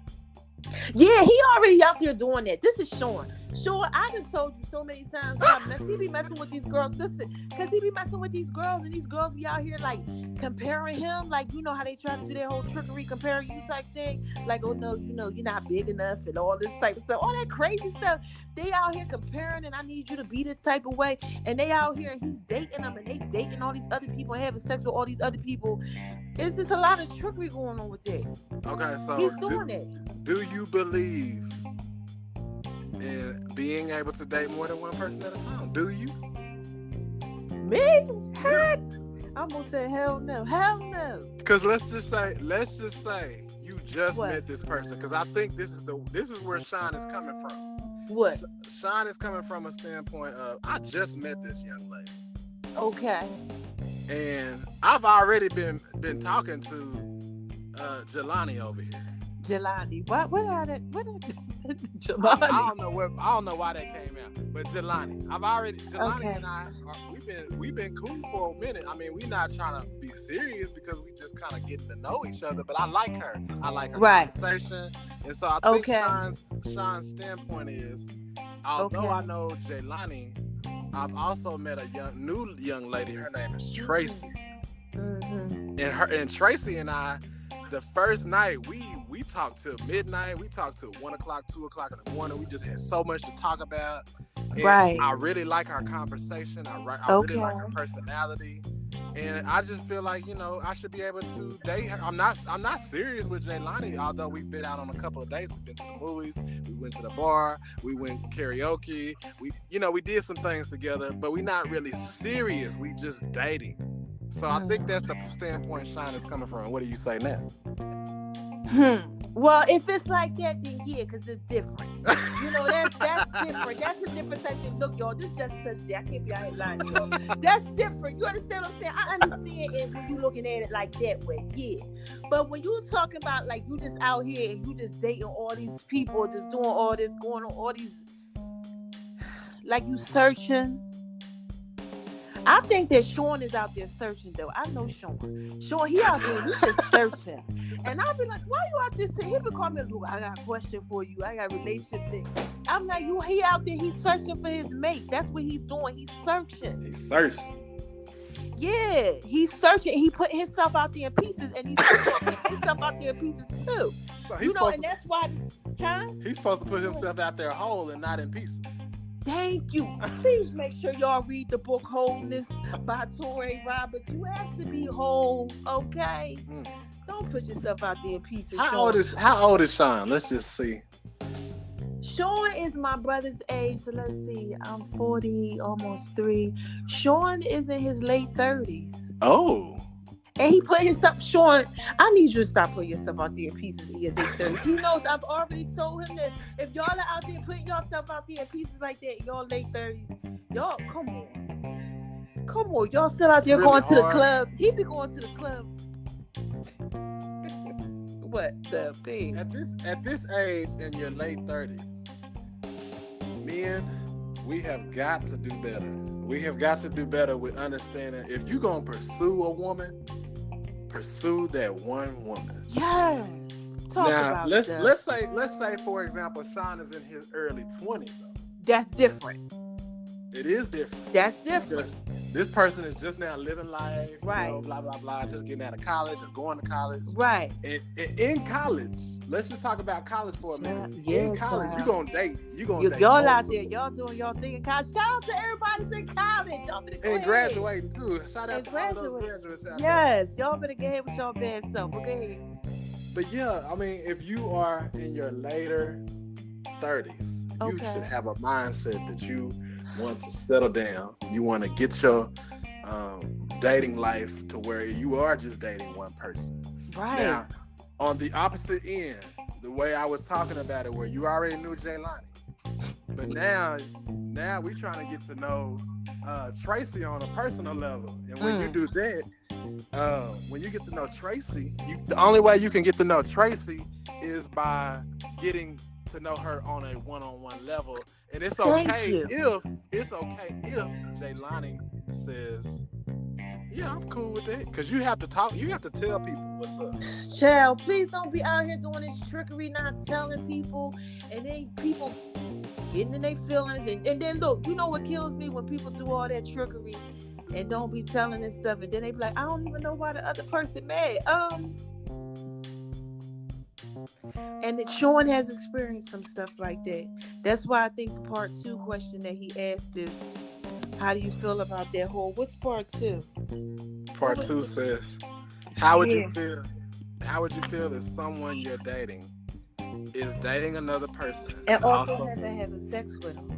it. Yeah, he already out there doing that. This is Sean. Sean, I done told you so many times. He be messing with these girls. Listen, because he be messing with these girls, and these girls be out here like comparing him. Like, you know how they try to do their whole trickery, comparing you type thing. Like, oh no, you know, you're not big enough and all this type of stuff. All that crazy stuff. They out here comparing, and I need you to be this type of way. And they out here, and he's dating them, and they dating all these other people, and having sex with all these other people. It's just a lot of trickery going on with that. Okay, so he's doing it. Do you believe in being able to date more than one person at a time? Do you? Me? Heck? I'm gonna say hell no. Hell no. Because let's just say you just met this person. Because I think this is where Sean is coming from. What? Sean is coming from a standpoint of, I just met this young lady. Okay. And I've already been talking to Jelani over here. Jelani. What Jelani? I don't know why that came out. But Jelani. Jelani and I we've been cool for a minute. I mean, we're not trying to be serious because we just kind of getting to know each other. But I like her. I like her conversation. And so I think Sean's standpoint is, although I know Jelani, I've also met a new young lady. Her name is Tracy. Mm-hmm. And Tracy and I, the first night we talked till midnight. We talked till 1 o'clock, 2 o'clock in the morning. We just had so much to talk about. And I really like our conversation. I really like her personality. And I just feel like, you know, I should be able to date her. I'm not serious with Jelani, although we've been out on a couple of dates. We've been to the movies, we went to the bar, we went karaoke. We did some things together, but we're not really serious. We just dating. So I think that's the standpoint Sean is coming from. What do you say now? Well, if it's like that, then yeah, because it's different. You know, that's different. That's a different type of look, y'all. This is just such I can't be out here lying, y'all. That's different. You understand what I'm saying? I understand it when you looking at it like that way, yeah. But when you talking about like you just out here and you just dating all these people, just doing all this, going on all these, like you searching. I think that Sean is out there searching, though. I know Sean. Sean, he out there, he's just searching. And I'll be like, why you out there? He be calling me, look, I got a question for you. I got a relationship thing. I'm like, he out there, he's searching for his mate. That's what he's doing. He's searching. He's searching. Yeah, he's searching. He put himself out there in pieces, and he's putting himself out there in pieces, too. So you know, and that's why, he's supposed to put himself out there whole and not in pieces. Thank you. Please make sure y'all read the book Wholeness by Touré Roberts. You have to be whole, okay? Don't put yourself out there in pieces. How old is Sean? Let's just see. Sean is my brother's age. So let's see. I'm 40, almost 3. Sean is in his late 30s. Oh. And he put himself, Sean, I need you to stop putting yourself out there in pieces in your late 30s. He knows I've already told him this. If y'all are out there putting yourself out there in pieces like that in your late 30s, y'all, come on. Come on. Y'all still out there going to the club. He be going to the club. What the thing? At this age in your late 30s, men, we have got to do better. We have got to do better with understanding if you're going to pursue a woman, pursue that one woman. Yes. Let's say for example, Sean is in his early 20s though. That's different. It is different. That's different. This person is just now living life, right? You know, blah blah blah, just getting out of college or going to college, right? And in college, let's just talk about college for a minute. In college, you're gonna date. Y'all out there, y'all doing y'all thing in college. Shout out to everybody that's in college. Y'all better go and graduating too. Shout out to all those graduates out there. Yes, y'all better get ahead with y'all bad self. Okay. But yeah, I mean, if you are in your later 30s, you should have a mindset that you want to settle down. You want to get your dating life to where you are just dating one person. Right. Now, on the opposite end, the way I was talking about it, where you already knew Jelani, but now we trying to get to know Tracy on a personal level. And when you do that, when you get to know Tracy, the only way you can get to know Tracy is by getting to know her on a one-on-one level. And it's okay if Jelani says, Yeah, I'm cool with that. Because you have to talk, you have to tell people what's up. Child, please don't be out here doing this trickery, not telling people, and then people getting in their feelings. And then look, you know what kills me? When people do all that trickery and don't be telling this stuff, and then they be like, I don't even know why the other person mad. And that Sean has experienced some stuff like that. That's why I think the part 2 question that he asked is, how do you feel about that whole? What's part 2? Part 2 says, how would you feel? How would you feel if someone you're dating is dating another person and also having sex with them?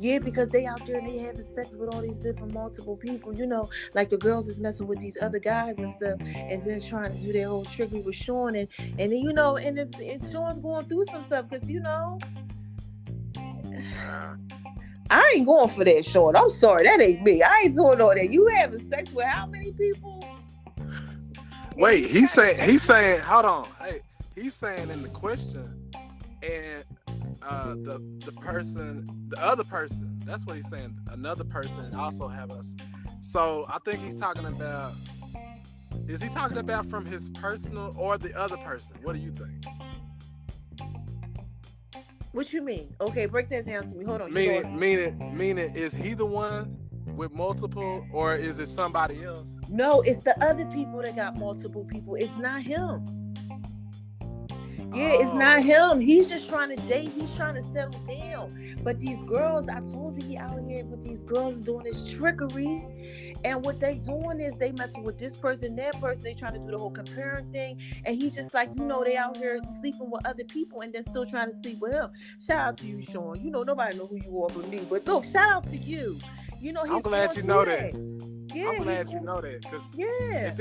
Yeah, because they out there and they having sex with all these different multiple people. You know, like the girls is messing with these other guys and stuff, and then trying to do their whole trickery with Sean, and then you know, and it's Sean's going through some stuff because you know. I ain't going for that, Sean. I'm sorry, that ain't me. I ain't doing all that. You having sex with how many people? Wait, he's saying, hold on. Hey, he's saying in the question, and the person, the other person, that's what he's saying. Another person also have us. So I think he's talking about. Is he talking about from his personal or the other person? What do you think? What you mean? Okay, break that down to me. Hold on. Meaning, is he the one with multiple, or is it somebody else? No, it's the other people that got multiple people. It's not him. Yeah, it's not him. He's just trying to date. He's trying to settle down. But these girls, I told you, he out here with these girls doing this trickery. And what they doing is they messing with this person, that person. They trying to do the whole comparing thing. And he's just like, you know, they out here sleeping with other people and then still trying to sleep with him. Shout out to you, Sean. You know, nobody know who you are but me. But look, shout out to you. You know, I'm glad you know that. Yeah, I'm glad you know that. Because yeah,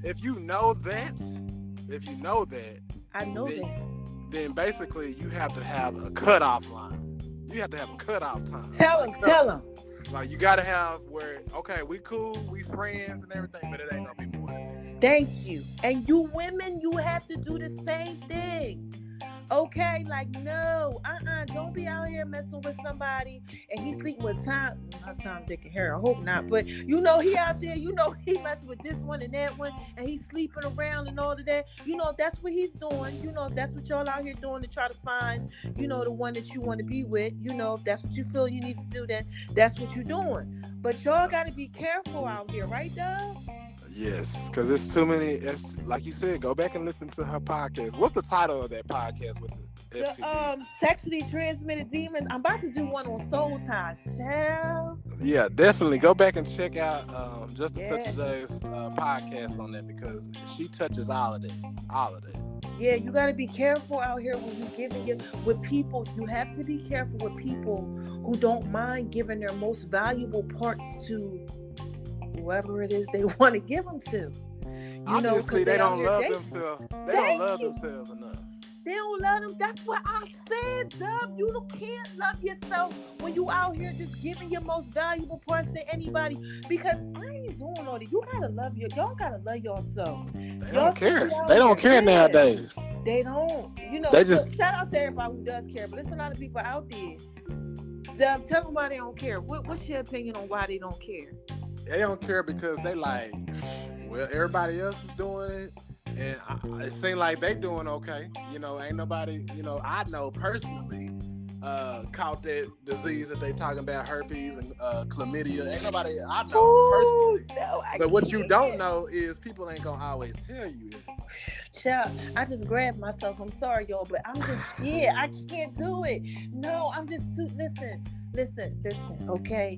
if you know that, I know that. Then basically you have to have a cutoff line. You have to have a cutoff time. Tell him. Like you gotta have where, okay, we cool, we friends and everything, but it ain't gonna be more than that. Thank you. And you women, you have to do the same thing. Okay, like no, don't be out here messing with somebody and he's sleeping with Tom, Dick, and Harry. I hope not, but you know he out there. You know he messing with this one and that one, and he's sleeping around and all of that. You know that's what he's doing. You know that's what y'all out here doing to try to find, you know, the one that you want to be with. You know if that's what you feel you need to do, then that's what you're doing. But y'all got to be careful out here, right, Doug? Yes, because it's too many. It's, like you said, go back and listen to her podcast. What's the title of that podcast with the STD? Sexually Transmitted Demons. I'm about to do one on Soul Ties, child. Yeah, definitely go back and check out Just to Touch Jay's podcast on that, because she touches all of that. Yeah, you got to be careful out here when you giving it with people. You have to be careful with people who don't mind giving their most valuable parts to whoever it is they want to give them to. Obviously, they don't love themselves. They don't love themselves enough. They don't love them. That's what I said, Dub. You can't love yourself when you out here just giving your most valuable parts to anybody. Because I ain't doing all that. You gotta love y'all gotta love yourself. They don't care. They don't care nowadays. They don't. You know, shout out to everybody who does care, but there's a lot of people out there. Dub, tell them why they don't care. What's your opinion on why they don't care? They don't care because they like, well, everybody else is doing it, and it seems like they doing okay. You know, ain't nobody, you know, I know personally caught that disease that they talking about, herpes and chlamydia. Ain't nobody I know personally. No, but what you don't know is people ain't gonna always tell you. Child, I just grabbed myself. I'm sorry, y'all, but I'm just, I can't do it. No, I'm just too, listen, okay?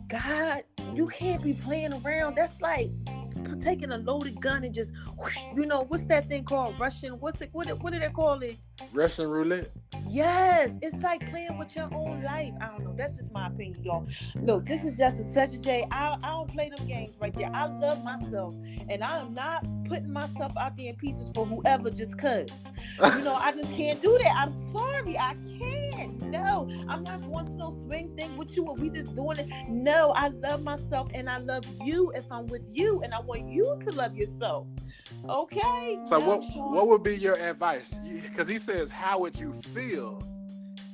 God, you can't be playing around. That's like taking a loaded gun and just, whoosh, you know, what's that thing called? Russian, what do they call it? Russian roulette? Yes, it's like playing with your own life. I don't know. That's just my opinion, y'all. Look, this is just a touch of Jay. I don't play them games right there. I love myself, and I am not putting myself out there in pieces for whoever just cause. You know, I just can't do that. I'm sorry, I can't. No, I'm not going to no swing thing with you, and we just doing it. No, I love myself, and I love you if I'm with you, and I want you to love yourself. Okay. So what would be your advice? Because he says, how would you feel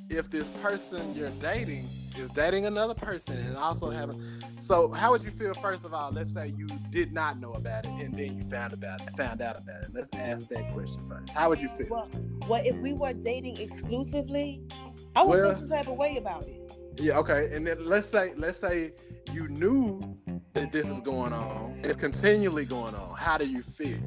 if this person you're dating is dating another person and also having. So how would you feel, first of all? Let's say you did not know about it and then you found out about it. Let's ask that question first. How would you feel? Well, if we were dating exclusively, I would feel some type of way about it. Yeah, okay. And then let's say you knew that this is going on. It's continually going on. How do you feel?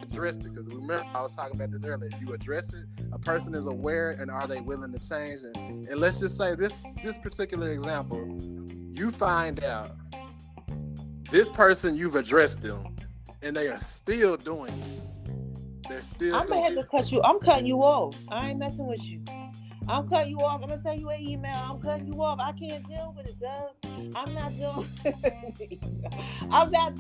Address it, because remember I was talking about this earlier. You address it. A person is aware, and are they willing to change? And let's just say this particular example, you find out this person, you've addressed them, and they are still doing it. They're still. I'm gonna have to cut you. I'm cutting you off. I ain't messing with you. I'm cutting you off. I'm gonna send you an email. I'm cutting you off. I can't deal with it, Dub. I'm not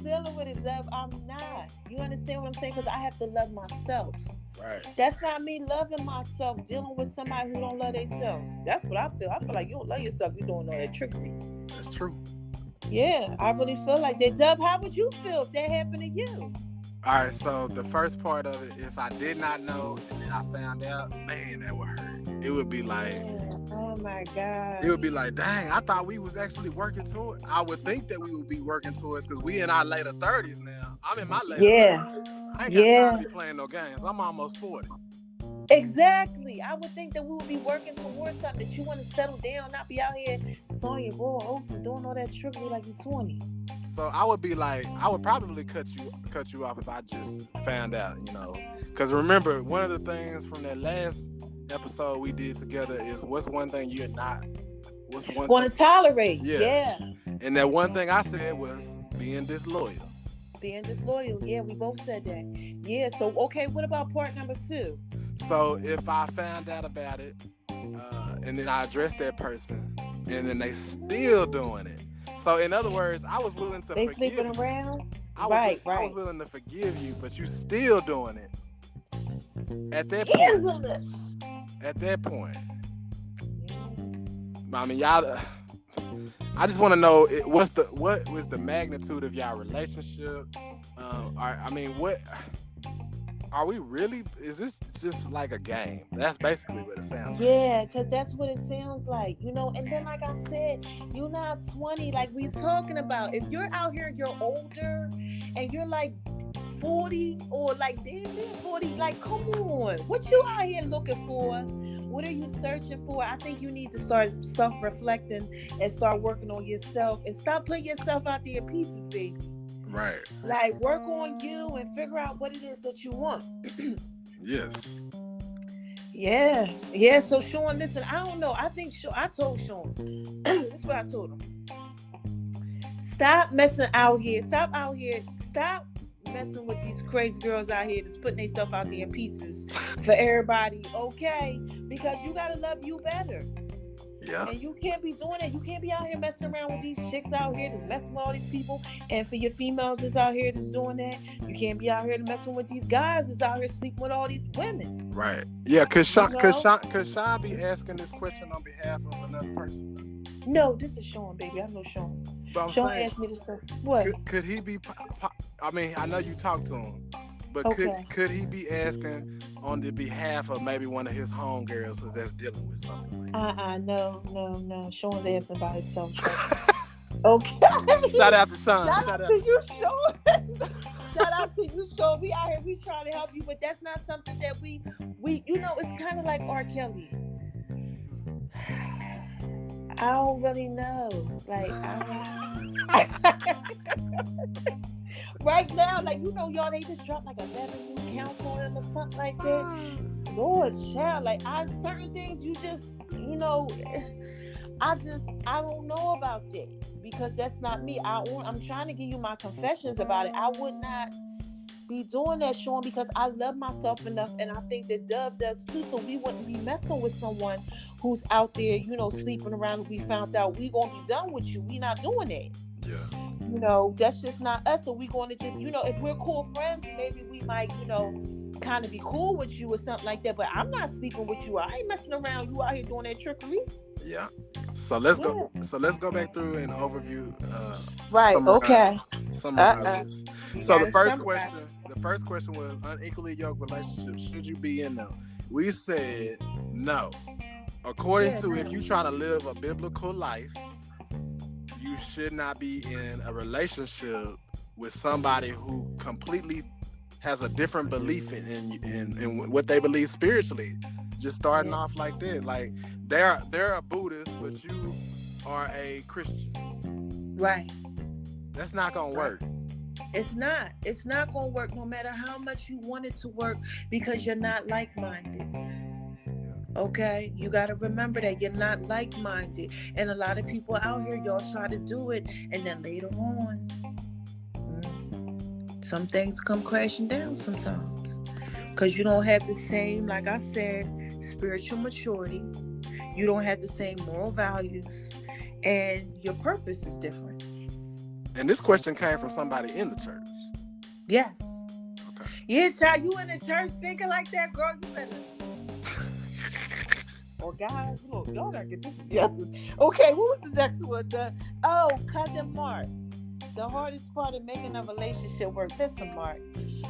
dealing with it, Dub. I'm not. You understand what I'm saying? Because I have to love myself. Right. That's not me loving myself, dealing with somebody who don't love themselves. That's what I feel. I feel like you don't love yourself. You're doing all that trickery. That's true. Yeah, I really feel like that. Dub, how would you feel if that happened to you? All right, so the first part of it, if I did not know and then I found out, man, that would hurt. It would be like, oh my God. It would be like, dang, I thought we was actually working towards. I would think that we would be working towards, because we in our later 30s now. I'm in my later 30s. I ain't got time to be playing no games. I'm almost 40. Exactly. I would think that we would be working towards something, that you want to settle down, not be out here sawing your boy oats and doing all that trickery like you're 20. So I would be like, I would probably cut you off if I just found out, because remember, one of the things from that last episode we did together is what's one thing you're not want to tolerate. Yeah. And that one thing I said was being disloyal. Yeah, we both said that. Yeah. So okay, what about part number 2? So if I found out about it and then I addressed that person and then they still doing it. So in other words, I was willing to forgive you. They sleeping around? I was willing to forgive you, but you still doing it. At that point, I mean, y'all. I just want to know what was the magnitude of y'all relationship? What are we really? Is this just like a game? That's basically what it sounds like. Yeah, because that's what it sounds like, And then, like I said, you're not 20, like we talking about. If you're out here, you're older, and you're like 40 or like damn 40, like come on, what you out here looking for? What are you searching for? I think you need to start self-reflecting and start working on yourself and stop putting yourself out there in pieces, baby. Right. Like work on you and figure out what it is that you want. Yes. Yeah. So Sean, listen, I don't know. I told Sean. This is what I told him. Stop messing out here. Stop messing with these crazy girls out here that's putting themselves out there in pieces for everybody, okay? Because you gotta love you better. Yeah. And you can't be doing that. You can't be out here messing around with these chicks out here that's messing with all these people. And for your females that's out here that's doing that, you can't be out here messing with these guys that's out here sleeping with all these women. Right. Yeah, could Sean be asking this question on behalf of another person? No, this is Sean, baby. I know Sean. But Sean asked me this question. What? Could he be? I mean, I know you talked to him, but could he be asking on the behalf of maybe one of his homegirls that's dealing with something like that? No. Sean's answering by himself. Okay. Shout out to Sean. Shout out to you, Sean. Shout out to you, Sean. We out here, we trying to help you, but that's not something that we it's kind of like R. Kelly. I don't really know. Like, right now, like, y'all, they just dropped like 11 new counts on him or something like that. Lord, child, like, certain things you just, I don't know about that because that's not me. I'm trying to give you my confessions about it. I would not be doing that, Sean, because I love myself enough, and I think that Dub does too. So we wouldn't be messing with someone who's out there, sleeping around. And we found out we gonna be done with you. We not doing that. Yeah. That's just not us. So we gonna just, if we're cool friends, maybe we might, kind of be cool with you or something like that. But I'm not sleeping with you. I ain't messing around. You out here doing that trickery. Yeah. So let's go. So let's go back through an overview. Right. Okay. Summarize this. So the first question was unequally yoked relationships. Should you be in them? We said no. According Yeah, to, if no. you're trying to live a biblical life, you should not be in a relationship with somebody who completely has a different belief in what they believe spiritually. Just starting Yeah. off like that. Like they're a Buddhist, but you are a Christian. Right. That's not gonna Right. work. It's not. It's not going to work no matter how much you want it to work because you're not like-minded. Okay? You got to remember that you're not like-minded. And a lot of people out here, y'all try to do it. And then later on, some things come crashing down sometimes. Because you don't have the same, like I said, spiritual maturity. You don't have the same moral values. And your purpose is different. And this question came from somebody in the church. Yes. Okay. Yeah, child, you in the church thinking like that, girl, you better. Or guys, look, y'all gotta get this together. Okay, what was the next one? Cousin Mark. The hardest part of making a relationship work. Listen, Mark.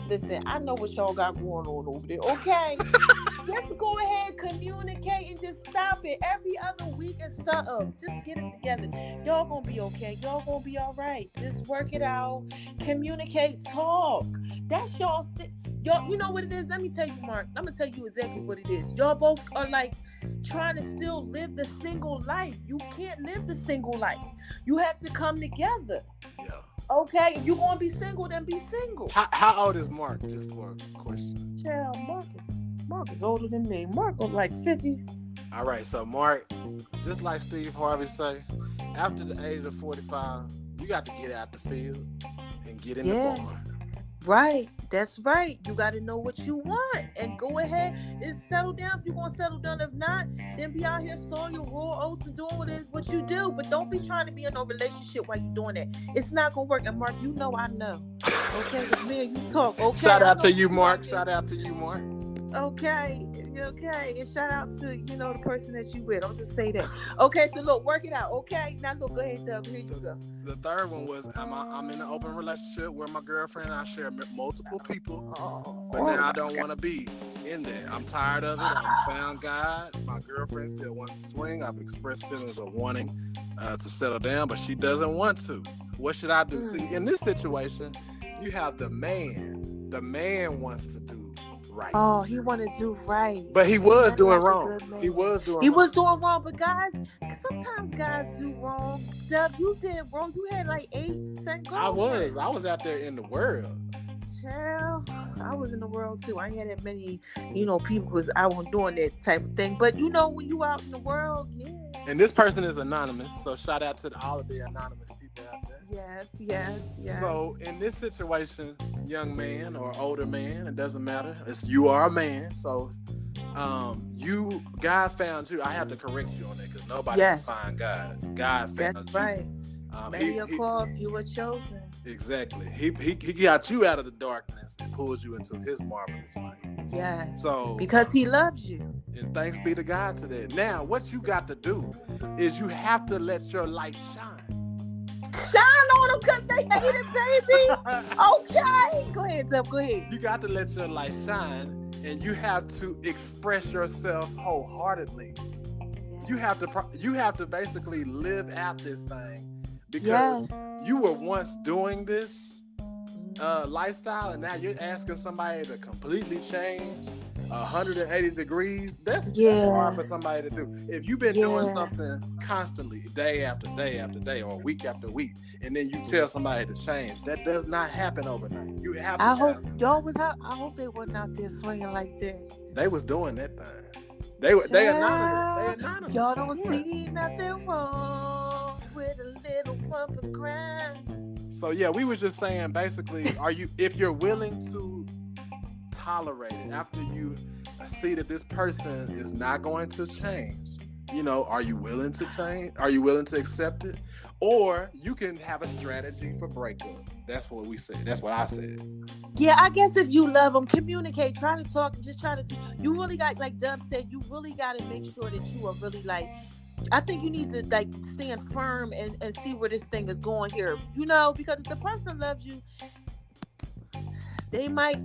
Listen, I know what y'all got going on over there. Okay, just go ahead, communicate, and just stop it every other week and something. Just get it together. Y'all gonna be okay. Y'all gonna be all right. Just work it out. Communicate. Talk. That's y'all. Y'all, you know what it is? Let me tell you, Mark. I'm gonna tell you exactly what it is. Y'all both are like trying to still live the single life. You can't live the single life. You have to come together. Yeah. Okay, if you want to be single, then be single. How old is Mark? Just for a question. Child, Mark is older than me. Mark was like 50. All right, so Mark, just like Steve Harvey say, after the age of 45, you got to get out the field and get in the barn. Right, that's right. You got to know what you want and go ahead and settle down if you're going to settle down. If not, then be out here sowing your raw oats and doing what you do. But don't be trying to be in a relationship while you're doing that. It's not going to work. And Mark, you know I know. Okay, with me and you talk. Okay. Shout out to you, Mark. Shout out to you, Mark. Okay. And shout out to, the person that you with. I'll just say that. Okay, so look, work it out. Okay. Now look, go ahead, Doug. Here you go. The third one was I'm in an open relationship where my girlfriend and I share multiple people, but now I don't want to be in there. I'm tired of it. I found God. My girlfriend still wants to swing. I've expressed feelings of wanting to settle down, but she doesn't want to. What should I do? See, in this situation, you have the man. The man wants to do right. Oh, he want to do right. But he was doing wrong. He was doing wrong. But guys, sometimes guys do wrong. Dub, you did wrong. You had like 8 girlfriends. I was out there in the world. Child, I was in the world too. I ain't had that many, people was out doing that type of thing. But when you out in the world, yeah. And this person is anonymous, so shout out to all of the anonymous people out there. Yes. So in this situation, young man or older man, it doesn't matter. You are a man, so God found you. I have to correct you on that because nobody can find God. God found you. That's right. Many are called, few are chosen. Exactly. He got you out of the darkness and pulls you into his marvelous light. Yes. So because he loves you. And thanks be to God to that. Now, what you got to do is you have to let your light shine. Shine on them because they hate it, baby. Okay. Go ahead, Dub. Go ahead. You got to let your light shine, and you have to express yourself wholeheartedly. Yes. You have to basically live out this thing because you were once doing this lifestyle, and now you're asking somebody to completely change 180 degrees. That's hard for somebody to do. If you've been doing something constantly, day after day after day, or week after week, and then you tell somebody to change, that does not happen overnight. You have to. I hope they wasn't out there swinging like that. They was doing that thing. They anonymous. They anonymous. Y'all don't see nothing wrong with a little bump of crime. So we was just saying, basically, if you're willing to tolerate it after you see that this person is not going to change, are you willing to change? Are you willing to accept it? Or you can have a strategy for breakup. That's what we said. That's what I said. Yeah, I guess if you love them, communicate, try to talk, just try to see. You really got, like Dub said, you really got to make sure that you are really I think you need to stand firm and see where this thing is going here, because if the person loves you, they might,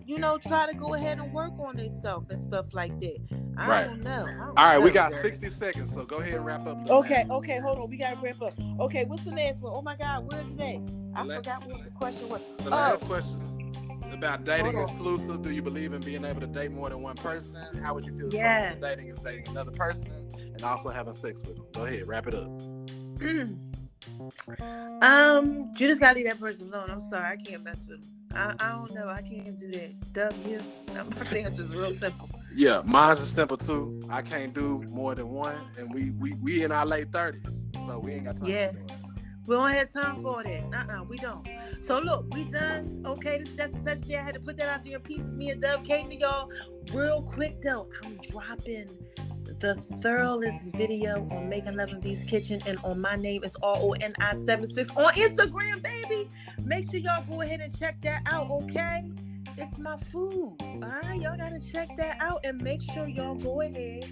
try to go ahead and work on themselves and stuff like that. I don't know. All right, we got girl. 60 seconds, so go ahead and wrap up. Okay, hold on. We got to wrap up. Okay, what's the last one? Oh my God, where's it at? I forgot what the question was. The last question is about dating exclusive. Do you believe in being able to date more than one person? How would you feel if someone dating is dating another person and also having sex with them? Go ahead, wrap it up. You just gotta leave that person alone. I'm sorry, I can't mess with them. I don't know. I can't do that. W. My answer is real simple. Yeah, mine's is simple too. I can't do more than one, and we in our late 30s, so we ain't got time. Yeah, we don't have time for that. We don't. So look, we done. Okay, this is just such a I had to put that out there in pieces. Me and Dub came to y'all real quick though. I'm dropping the thoroughest video on Making Love in V's Kitchen, and on my name is RONI76 on Instagram, baby. Make sure y'all go ahead and check that out, okay? It's my food. All right, y'all gotta check that out, and make sure y'all go ahead,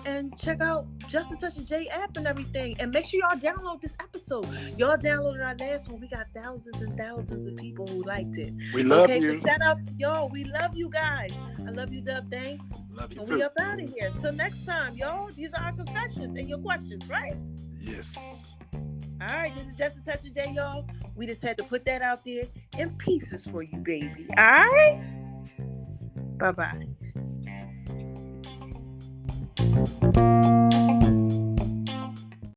and check out Just a Touch of J app and everything. And make sure y'all download this episode. Y'all downloaded our last one. We got thousands and thousands of people who liked it. We love you. So shout out to y'all. We love you guys. I love you, Dub. Thanks. Love you and too. We up out of here. Till next time, y'all. These are our confessions and your questions, right? Yes. All right, this is Just a Touch of J, y'all. We just had to put that out there in pieces for you, baby. All right? Bye-bye.